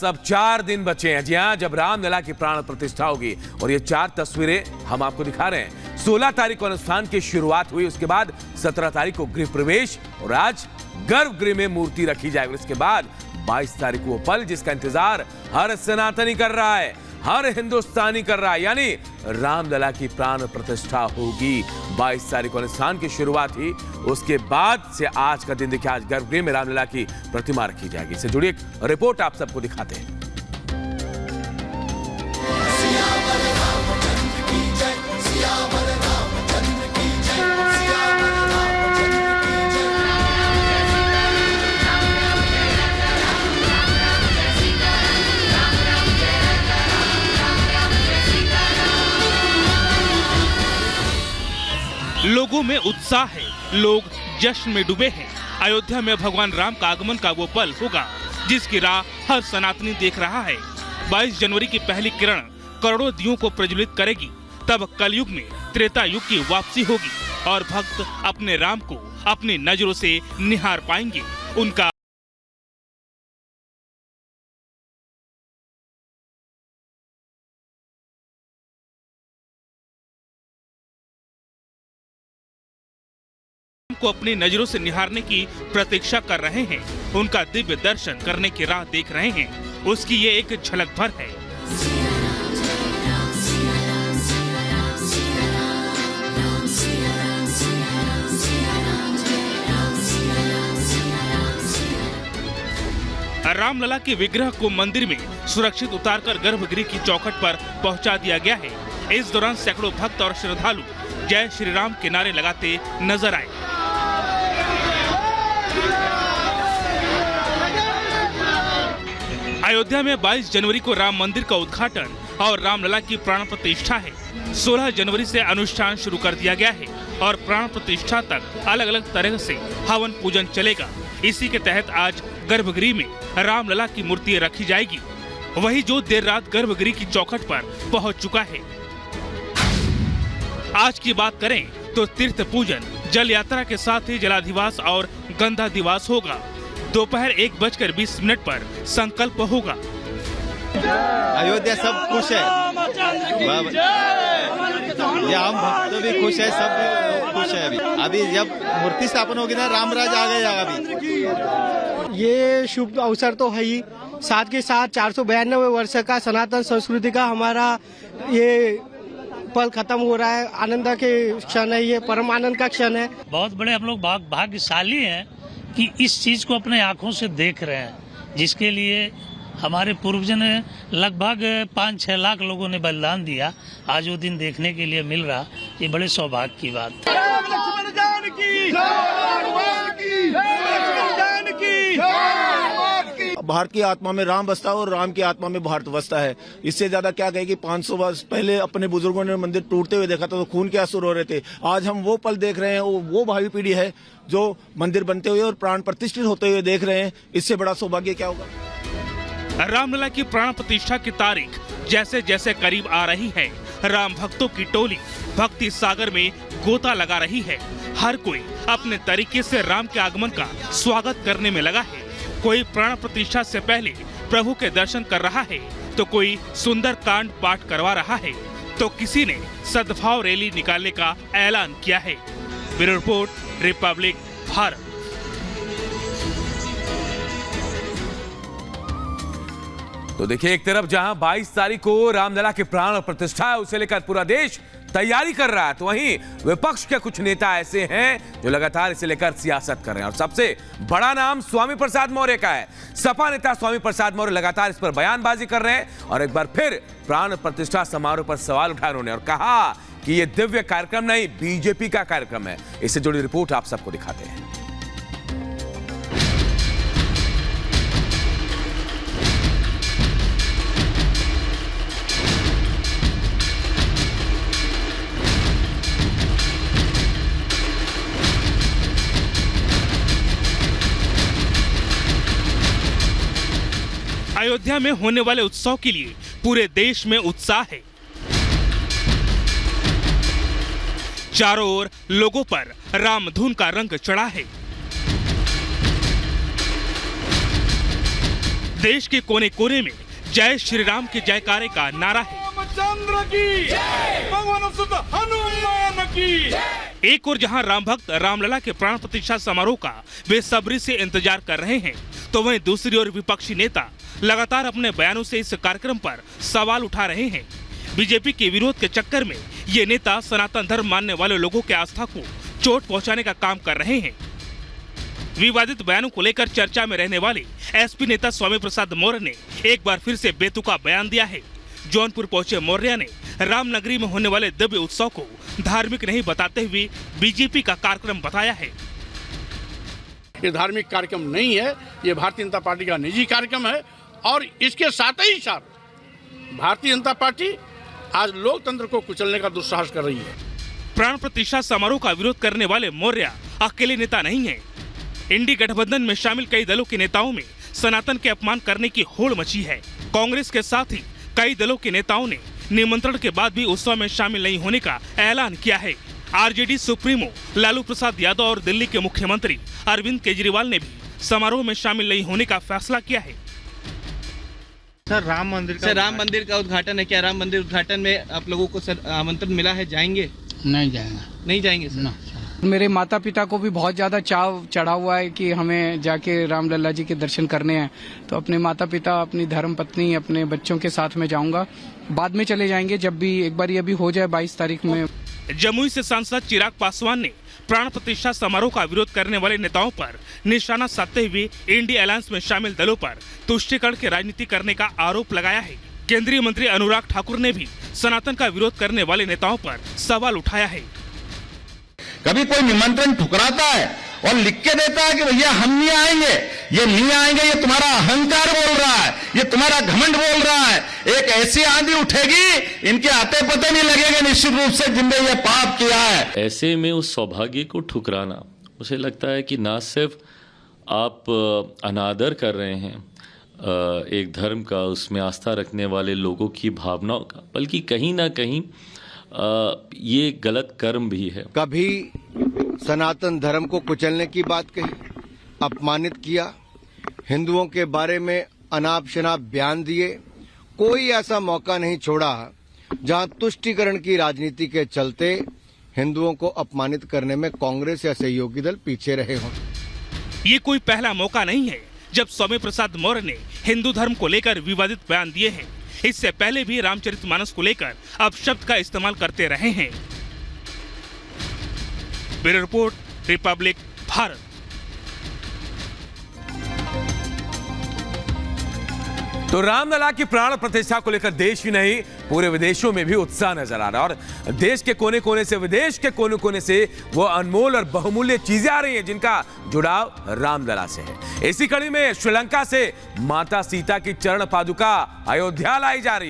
बस अब 4 दिन बचे हैं। जी हाँ, जब रामलला की प्राण प्रतिष्ठा होगी और ये 4 तस्वीरें हम आपको दिखा रहे हैं। 16 तारीख को अनुष्ठान की शुरुआत हुई, उसके बाद 17 तारीख को गृह प्रवेश और आज गर्भगृह में मूर्ति रखी जाएगी। उसके बाद 22 तारीख को वो पल जिसका इंतजार हर सनातनी कर रहा है, हर हिंदुस्तानी कर रहा है, यानी रामलला की प्राण प्रतिष्ठा होगी। 22 तारीख को अनुष्ठान की शुरुआत ही, उसके बाद से आज का दिन देखिए, आज गर्भगृह में रामलला की प्रतिमा रखी जाएगी। इससे जुड़ी एक रिपोर्ट आप सबको दिखाते हैं। लोगों में उत्साह है, लोग जश्न में डूबे हैं। अयोध्या में भगवान राम का आगमन का वो पल होगा जिसकी राह हर सनातनी देख रहा है। 22 जनवरी की पहली किरण करोड़ों दियों को प्रज्वलित करेगी। तब कलयुग में त्रेता युग की वापसी होगी और भक्त अपने राम को अपनी नजरों से निहार पाएंगे। उनका को अपनी नजरों से निहारने की प्रतीक्षा कर रहे हैं, उनका दिव्य दर्शन करने की राह देख रहे हैं। उसकी ये एक झलक भर है। रामलला के विग्रह को मंदिर में सुरक्षित उतारकर गर्भगृह की चौखट पर पहुंचा दिया गया है। इस दौरान सैकड़ों भक्त और श्रद्धालु जय श्री राम के नारे लगाते नजर आए। अयोध्या में 22 जनवरी को राम मंदिर का उद्घाटन और रामलला की प्राण प्रतिष्ठा है। 16 जनवरी से अनुष्ठान शुरू कर दिया गया है और प्राण प्रतिष्ठा तक अलग अलग तरह से हवन पूजन चलेगा। इसी के तहत आज गर्भगृह में रामलला की मूर्ति रखी जाएगी। वही जो देर रात गर्भगृह की चौखट पर पहुंच चुका है। आज की बात करें तो तीर्थ पूजन, जल यात्रा के साथ ही जलाधिवास और गंधाधिवास होगा। दोपहर 1:20 पर संकल्प होगा। अयोध्या सब खुश है, ये हम भक्त भी खुश है, सब खुश है। अभी जब मूर्ति स्थापन होगी ना, रामराज आ गया। अभी ये शुभ अवसर तो है ही, साथ के साथ 492 वर्ष का सनातन संस्कृति का हमारा ये पल खत्म हो रहा है। आनंद के क्षण है, ये परम आनंद का क्षण है। बहुत बड़े हम लोग भाग्यशाली हैं कि इस चीज को अपने आंखों से देख रहे हैं, जिसके लिए हमारे पूर्वजों ने लगभग 5-6 लाख लोगों ने बलिदान दिया। आज वो दिन देखने के लिए मिल रहा, ये बड़े सौभाग्य की बात है। भारत की आत्मा में राम बसता है और राम की आत्मा में भारत बसता है। इससे ज्यादा क्या कहे कि 500 वर्ष पहले अपने बुजुर्गों ने मंदिर टूटते हुए देखा था तो खून के आंसू रो रहे थे। आज हम वो पल देख रहे हैं, वो भावी पीढ़ी है जो मंदिर बनते हुए और प्राण प्रतिष्ठित होते हुए देख रहे हैं। इससे बड़ा सौभाग्य क्या होगा। रामलला की प्राण प्रतिष्ठा की तारीख जैसे जैसे करीब आ रही है, राम भक्तों की टोली भक्ति सागर में गोता लगा रही है। हर कोई अपने तरीके से राम के आगमन का स्वागत करने में लगा है। कोई प्राण प्रतिष्ठा से पहले प्रभु के दर्शन कर रहा है, तो कोई सुंदर कांड पाठ करवा रहा है, तो किसी ने सद्भाव रैली निकालने का ऐलान किया है। Bureau report, Republic Bharat. तो देखिए, एक तरफ जहां 22 तारीख को रामलला की प्राण प्रतिष्ठा है, उसे लेकर पूरा देश तैयारी कर रहा है, तो वहीं विपक्ष के कुछ नेता ऐसे हैं जो लगातार इसे लेकर सियासत कर रहे हैं। और सबसे बड़ा नाम स्वामी प्रसाद मौर्य का है। सपा नेता स्वामी प्रसाद मौर्य लगातार इस पर बयानबाजी कर रहे हैं और एक बार फिर प्राण प्रतिष्ठा समारोह पर सवाल उठाए उन्होंने और कहा कि यह दिव्य कार्यक्रम नहीं, बीजेपी का कार्यक्रम है। इससे जुड़ी रिपोर्ट आप सबको दिखाते हैं। अयोध्या में होने वाले उत्सव के लिए पूरे देश में उत्साह है। चारों ओर लोगों पर रामधुन का रंग चढ़ा है। देश के कोने कोने में जय श्री राम के जयकारे का नारा है। रामचंद्र की जय, पवन सुत हनुमान की जय। एक और जहां राम भक्त रामलला के प्राण प्रतिष्ठा समारोह का बेसब्री से इंतजार कर रहे हैं, तो वहीं दूसरी ओर विपक्षी नेता लगातार अपने बयानों से इस कार्यक्रम पर सवाल उठा रहे हैं। बीजेपी के विरोध के चक्कर में ये नेता सनातन धर्म मानने वाले लोगों की आस्था को चोट पहुंचाने का काम कर रहे हैं। विवादित बयानों को लेकर चर्चा में रहने वाले एसपी नेता स्वामी प्रसाद मौर्य ने एक बार फिर से बेतुका बयान दिया है। जौनपुर पहुंचे मौर्य ने रामनगरी में होने वाले दिव्य उत्सव को धार्मिक नहीं बताते हुए बीजेपी का कार्यक्रम बताया है। ये धार्मिक कार्यक्रम नहीं है, ये भारतीय जनता पार्टी का निजी कार्यक्रम है। और इसके साथ ही साथ भारतीय जनता पार्टी आज लोकतंत्र को कुचलने का दुस्साहस कर रही है। प्राण प्रतिष्ठा समारोह का विरोध करने वाले मौर्य अकेले नेता नहीं है। इंडी गठबंधन में शामिल कई दलों के नेताओं में सनातन के अपमान करने की होड़ मची है। कांग्रेस के साथ ही कई दलों के नेताओं ने निमंत्रण के बाद भी उत्सव में शामिल नहीं होने का ऐलान किया है। आरजेडी सुप्रीमो लालू प्रसाद यादव और दिल्ली के मुख्यमंत्री अरविंद केजरीवाल ने भी समारोह में शामिल नहीं होने का फैसला किया है। सर राम मंदिर का उद्घाटन है, क्या राम मंदिर उद्घाटन में आप लोगों को सर आमंत्रण मिला है, जाएंगे? नहीं जाएंगे सर। ना। मेरे माता पिता को भी बहुत ज्यादा चाव चढ़ा हुआ है कि हमें जाके रामलला जी के दर्शन करने हैं, तो अपने माता पिता, अपनी धर्म पत्नी, अपने बच्चों के साथ में जाऊंगा। बाद में चले जाएंगे जब भी एक बार ये भी हो जाए 22 तारीख में। जमुई से सांसद चिराग पासवान ने प्राण प्रतिष्ठा समारोह का विरोध करने वाले नेताओं पर निशाना साधते हुए इंडिया अलायंस में शामिल दलों पर तुष्टीकरण की राजनीति करने का आरोप लगाया है। केंद्रीय मंत्री अनुराग ठाकुर ने भी सनातन का विरोध करने वाले नेताओं पर सवाल उठाया है। कभी कोई निमंत्रण ठुकराता है और लिख के देता है कि भैया हम नहीं आएंगे, ये नहीं आएंगे, ये तुम्हारा अहंकार बोल रहा है, ये तुम्हारा घमंड बोल रहा है। एक ऐसी आंधी उठेगी, इनके आते पते नहीं लगेंगे निश्चित रूप से जिनने ये पाप किया है। ऐसे में उस सौभाग्य को ठुकराना, मुझे लगता है कि ना सिर्फ आप अनादर कर रहे हैं एक धर्म का, उसमें आस्था रखने वाले लोगों की भावनाओं का, बल्कि कहीं ना कहीं ये गलत कर्म भी है। कभी सनातन धर्म को कुचलने की बात कही, अपमानित किया, हिंदुओं के बारे में अनाप शनाप बयान दिए। कोई ऐसा मौका नहीं छोड़ा जहां तुष्टीकरण की राजनीति के चलते हिंदुओं को अपमानित करने में कांग्रेस या सहयोगी दल पीछे रहे हों। ये कोई पहला मौका नहीं है जब स्वामी प्रसाद मौर्य ने हिंदू धर्म को लेकर विवादित बयान दिए हैं। इससे पहले भी रामचरितमानस को लेकर अपशब्द का इस्तेमाल करते रहे हैं। Bureau report, Republic Bharat. तो रामलला की प्राण प्रतिष्ठा को लेकर देश ही नहीं पूरे विदेशों में भी उत्साह नजर आ रहा है और देश के कोने कोने से, विदेश के कोने कोने से वो अनमोल और बहुमूल्य चीजें आ रही हैं जिनका जुड़ाव रामलला से है। इसी कड़ी में श्रीलंका से माता सीता की चरण पादुका अयोध्या लाई जा रही है।